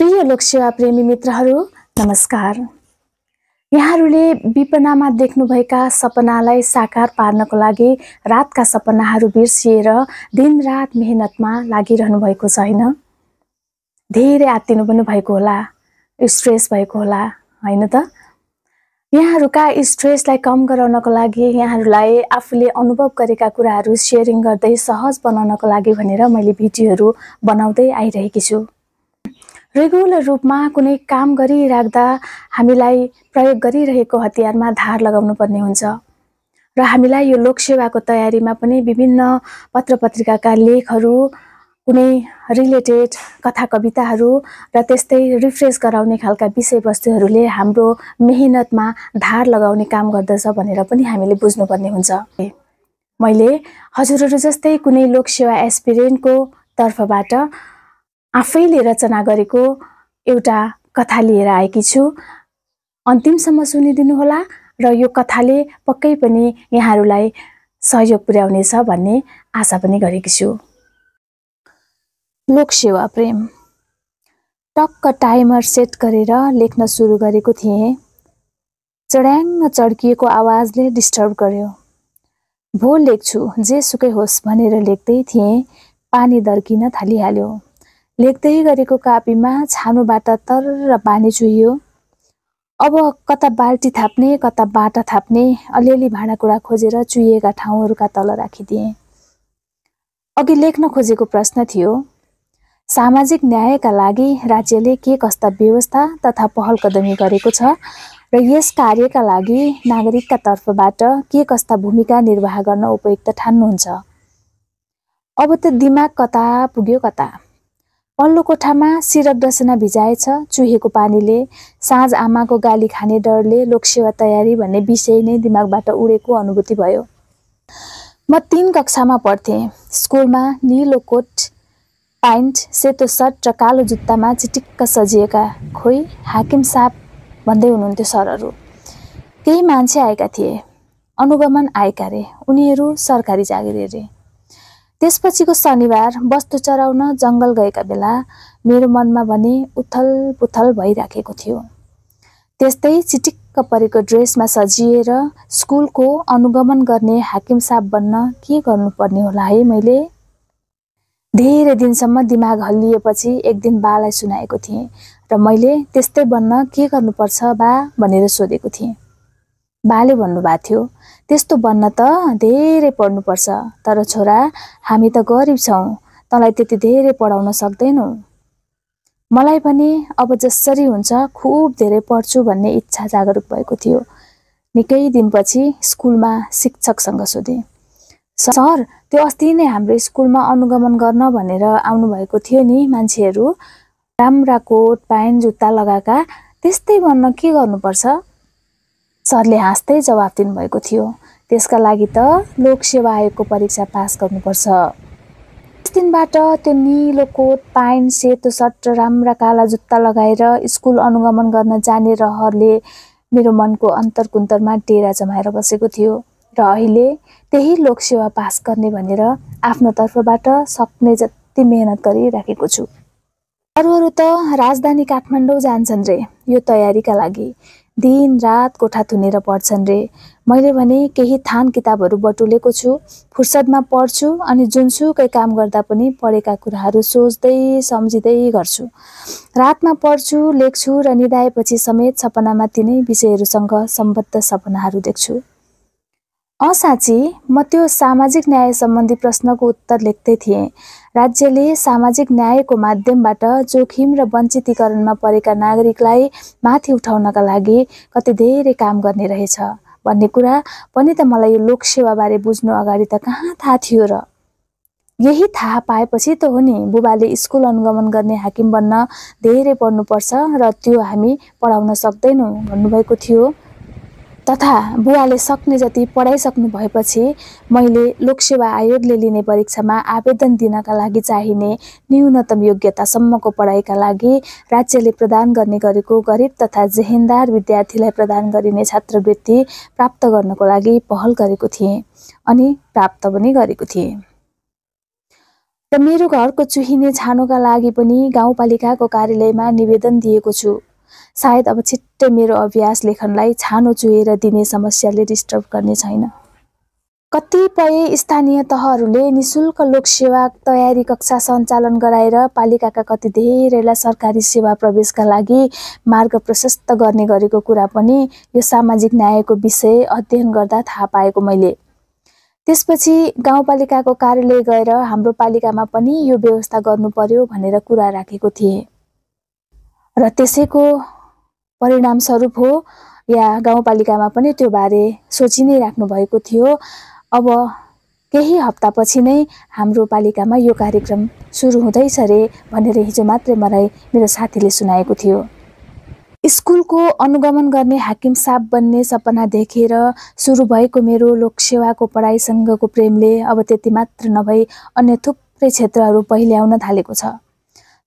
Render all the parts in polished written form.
प्रिय लोकसेवा प्रेमी मित्रहरू नमस्कार। यहाँहरूले विपनामा देख्नुभएका सपनालाई साकार पार्नको लागि रातका सपनाहरू बिर्सिएर दिनरात मेहनतमा लागिरहनु भएको छैन। धेरै आत्तिनु पनि भएको होला, स्ट्रेस भएको होला, हैन त? यहाँहरूका स्ट्रेसलाई कम गराउनको लागि, यहाँहरूलाई आफूले अनुभव गरेका कुराहरू शेयरिङ गर्दै सहज बनाउनको लागि भनेर मैले भिडियोहरू बनाउँदै आइरहेकी छु। रेगुलर रूपमा कुनै काम गरिराख्दा हामीलाई प्रयोग गरिरहेको हतियारमा धार लगाउनु पर्ने हुन्छ र हामीलाई यो लोकसेवाको तयारीमा पनि विभिन्न पत्रपत्रिकाका लेखहरू, कुनै रिलेटेड कथा कविताहरू र त्यस्तै रिफ्रेश गराउने खालका विषयवस्तुहरूले हाम्रो मेहनतमा धार लगाउने काम गर्दछ भनेर पनि हामीले बुझ्नुपर्ने हुन्छ। मैले हजुरहरू जस्तै कुनै लोकसेवा एस्पिरेन्टको तर्फबाट आफैले रचना गरेको एउटा कथा लिएर आएकी छु। अन्तिमसम्म सुनिदिनु होला र यो कथाले पक्कै पनि यहाँहरूलाई सहयोग पुर्याउनेछ भन्ने आशा पनि गरेकी छु। लोकसेवा प्रेम। टक्क टाइमर सेट गरेर लेख्न सुरु गरेको थिएँ। चढ्याङ्ग चड्किएको आवाजले डिस्टर्ब गर्यो। भो लेख्छु, जे सुकै होस् भनेर लेख्दै थिएँ। पानी दर्किन थालिहाल्यो। लेख्दै गरेको कापीमा छानुबाट तर पानी चुहियो। अब कता बाल्टी थाप्ने, कता बाटा थाप्ने, अलिअलि भाँडाकुँडा खोजेर चुहिएका ठाउँहरूका तल राखिदिएँ। अघि लेख्न खोजेको प्रश्न थियो, सामाजिक न्यायका लागि राज्यले के कस्ता व्यवस्था तथा पहलकदमी गरेको छ र यस कार्यका लागि नागरिकका तर्फबाट के कस्ता भूमिका निर्वाह गर्न उपयुक्त ठान्नुहुन्छ। अब त दिमाग कता पुग्यो कता। पल्लो कोठामा सिरक डसना भिजाएछ चुहेको पानीले। साँझ आमाको गाली खाने डरले लोकसेवा तयारी भन्ने विषय नै दिमागबाट उडेको अनुभूति भयो। म 3 कक्षामा पढ्थेँ। स्कुलमा नीलो कोट, प्यान्ट, सेतो सर्ट र कालो जुत्तामा चिटिक्क सजिएका खोइ हाकिम साहब भन्दै हुनुहुन्थ्यो सरहरू। केही मान्छे आएका थिए, अनुगमन आएका रे। उनीहरू सरकारी जागिरी रे। त्यसपछिको शनिबार वस्तु चराउन जङ्गल गएका बेला मेरो मनमा भने उथल पुथल भइराखेको थियो। त्यस्तै चिटिक्क परेको ड्रेसमा सजिएर स्कुलको अनुगमन गर्ने हाकिम साहब बन्न के गर्नुपर्ने होला है मैले। धेरै दिनसम्म दिमाग हल्लिएपछि एक दिन बालाई सुनाएको थिएँ र मैले त्यस्तै बन्न के गर्नुपर्छ बा भनेर सोधेको थिएँ। बाले भन्नुभएको थियो, त्यस्तो बन्न त धेरै पढ्नुपर्छ, तर छोरा हामी त गरिब छौँ, तँलाई त्यति धेरै पढाउन सक्दैनौँ। मलाई पनि अब जसरी हुन्छ खुब धेरै पढ्छु भन्ने इच्छा जागरुक भएको थियो। निकै दिनपछि स्कुलमा शिक्षकसँग सोधेँ, सर त्यो अस्ति नै हाम्रो स्कुलमा अनुगमन गर्न भनेर आउनुभएको थियो नि मान्छेहरू, राम्रा कोट प्यान्ट जुत्ता लगाएका, त्यस्तै बन्न के गर्नुपर्छ? सरले हाँस्दै जवाफ दिनुभएको थियो, त्यसका लागि त लोकसेवा आयोगको परीक्षा पास गर्नुपर्छ। त्यस दिनबाट त्यो निलो कोट प्यान्ट, सेतो सर्ट र राम्रा काला जुत्ता लगाएर स्कुल अनुगमन गर्न जाने रहरले मेरो मनको अन्तरकुन्तरमा डेरा जमाएर बसेको थियो र अहिले त्यही लोकसेवा पास गर्ने भनेर आफ्नो तर्फबाट सक्ने जति मेहनत गरिराखेको छु। अरूहरू त राजधानी काठमाडौँ जान्छन् रे यो तयारीका लागि। दिन रात कोठा थुनेर पढ्छन् रे। मैले भने केही थान किताबहरू बटुलेको छु, फुर्सदमा पढ्छु अनि जुनसुकै काम गर्दा पनि पढेका कुराहरू सोच्दै सम्झिँदै गर्छु। रातमा पढ्छु, लेख्छु र निदाएपछि समेत सपनामा तिनै विषयहरूसँग सम्बद्ध सपनाहरू देख्छु। साँची म त्यो सामाजिक न्याय सम्बन्धी प्रश्नको उत्तर लेख्दै थिएँ। राज्यले सामाजिक न्यायको माध्यमबाट जोखिम र वञ्चितीकरणमा परेका नागरिकलाई माथि उठाउनका लागि कति धेरै काम गर्ने रहेछ भन्ने कुरा पनि त मलाई यो लोकसेवाबारे बुझ्नु अगाडि त कहाँ थाहा थियो र। यही थाहा पाएपछि त हो नि बुबाले स्कुल अनुगमन गर्ने हाकिम बन्न धेरै पढ्नुपर्छ र त्यो हामी पढाउन सक्दैनौँ भन्नुभएको थियो। तथा बुवाले सक्ने जति पढाइसक्नु भएपछि मैले लोकसेवा आयोगले लिने परीक्षामा आवेदन दिनका लागि चाहिने न्यूनतम योग्यतासम्मको पढाइका लागि राज्यले प्रदान गर्ने गरेको गरिब तथा जेहेन्दार विद्यार्थीलाई प्रदान गरिने छात्रवृत्ति प्राप्त गर्नको लागि पहल गरेको थिएँ अनि प्राप्त पनि गरेको थिएँ। र मेरो घरको चुहिने छानोका लागि पनि गाउँपालिकाको कार्यालयमा निवेदन दिएको छु। सायद अब छिट्टै मेरो अभ्यास लेखनलाई छानो चुहेर दिने समस्याले डिस्टर्ब गर्ने छैन। कतिपय स्थानीय तहहरूले निशुल्क लोकसेवा तयारी कक्षा सञ्चालन गराएर पालिकाका कति धेरैलाई सरकारी सेवा प्रवेशका लागि मार्ग प्रशस्त गर्ने गरेको कुरा पनि यो सामाजिक न्यायको विषय अध्ययन गर्दा थाहा पाएको मैले। त्यसपछि गाउँपालिकाको कार्यालय गएर हाम्रो पालिकामा पनि यो व्यवस्था गर्नु पर्यो भनेर कुरा राखेको थिएँ र त्यसैको परिणामस्वरूप हो या गाउँपालिकामा पनि त्यो बारे सोचि नै राख्नु भएको थियो। अब केही हप्तापछि नै हाम्रो पालिकामा यो कार्यक्रम सुरु हुँदैछ रे भनेर हिजो मात्रै मलाई मेरो साथीले सुनाएको थियो। स्कुलको अनुगमन गर्ने हाकिम साहब बन्ने सपना देखेर सुरु भएको मेरो लोकसेवाको पढाइसँगको प्रेमले अब त्यति मात्र नभई अन्य थुप्रै क्षेत्रहरू पहिल्याउन थालेको छ।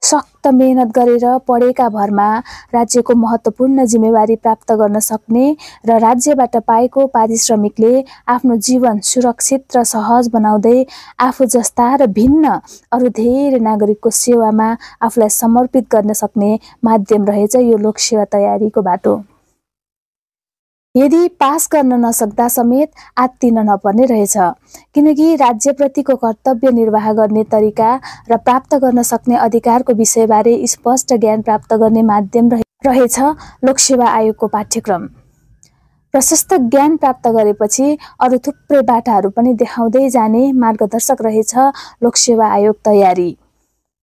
सख्त मेहनत गरेर पढेका भरमा राज्यको महत्त्वपूर्ण जिम्मेवारी प्राप्त गर्न सक्ने र राज्यबाट पाएको पारिश्रमिकले आफ्नो जीवन सुरक्षित र सहज बनाउँदै आफू जस्ता र भिन्न अरू धेरै नागरिकको सेवामा आफूलाई समर्पित गर्न सक्ने माध्यम रहेछ यो लोकसेवा तयारीको बाटो। यदि पास गर्न नसक्दा समेत आत्तिन नपर्ने रहेछ, किनकि राज्यप्रतिको कर्तव्य निर्वाह गर्ने तरिका र प्राप्त गर्न सक्ने अधिकारको विषयबारे स्पष्ट ज्ञान प्राप्त गर्ने माध्यम रहेछ लोकसेवा आयोगको पाठ्यक्रम। प्रशस्त ज्ञान प्राप्त गरेपछि अरू थुप्रै बाटाहरू पनि देखाउँदै जाने मार्गदर्शक रहेछ लोकसेवा आयोग तयारी।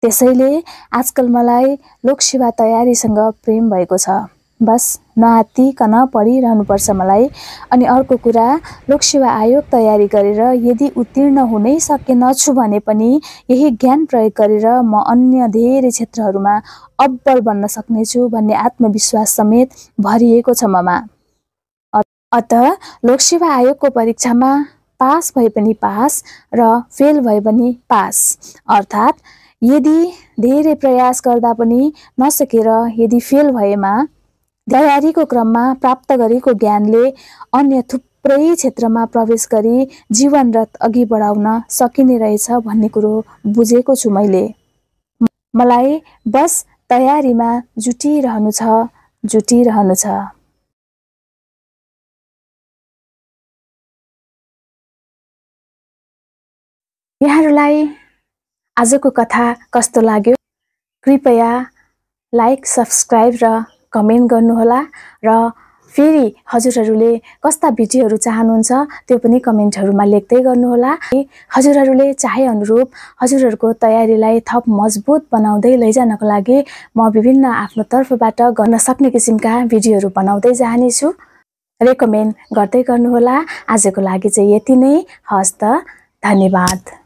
त्यसैले आजकल मलाई लोकसेवा तयारीसँग प्रेम भएको छ। बस नआत्तिकन पढिरहनुपर्छ मलाई। अनि अर्को कुरा, लोकसेवा आयोग तयारी गरेर यदि उत्तीर्ण हुनै सकेनछु भने पनि यही ज्ञान प्रयोग गरेर म अन्य धेरै क्षेत्रहरूमा अब्बल बन्न सक्नेछु भन्ने आत्मविश्वास समेत भरिएको छ ममा। अत लोकसेवा आयोगको परीक्षामा पास भए पनि पास र फेल भए पनि पास, अर्थात् यदि धेरै प्रयास गर्दा पनि नसकेर यदि फेल भएमा तयारीको क्रममा प्राप्त गरेको ज्ञानले अन्य थुप्रै क्षेत्रमा प्रवेश गरी जीवनरथ अघि बढाउन सकिने रहेछ भन्ने कुरो बुझेको छु मैले। मलाई बस तयारीमा जुटिरहनु छ। यहाँहरूलाई आजको कथा कस्तो लाग्यो? कृपया लाइक, सब्स्क्राइब र कमेन्ट गर्नुहोला र फेरि हजुरहरूले कस्ता भिडियोहरू चाहनुहुन्छ त्यो पनि कमेन्टहरूमा लेख्दै गर्नुहोला। हजुरहरूले चाहे अनुरूप हजुरहरूको तयारीलाई थप मजबुत बनाउँदै लैजानको लागि म विभिन्न आफ्नो तर्फबाट गर्न सक्ने किसिमका भिडियोहरू बनाउँदै जानेछु। रेकमेन्ड गर्दै गर्नुहोला। आजको लागि चाहिँ यति नै। हस्त, धन्यवाद।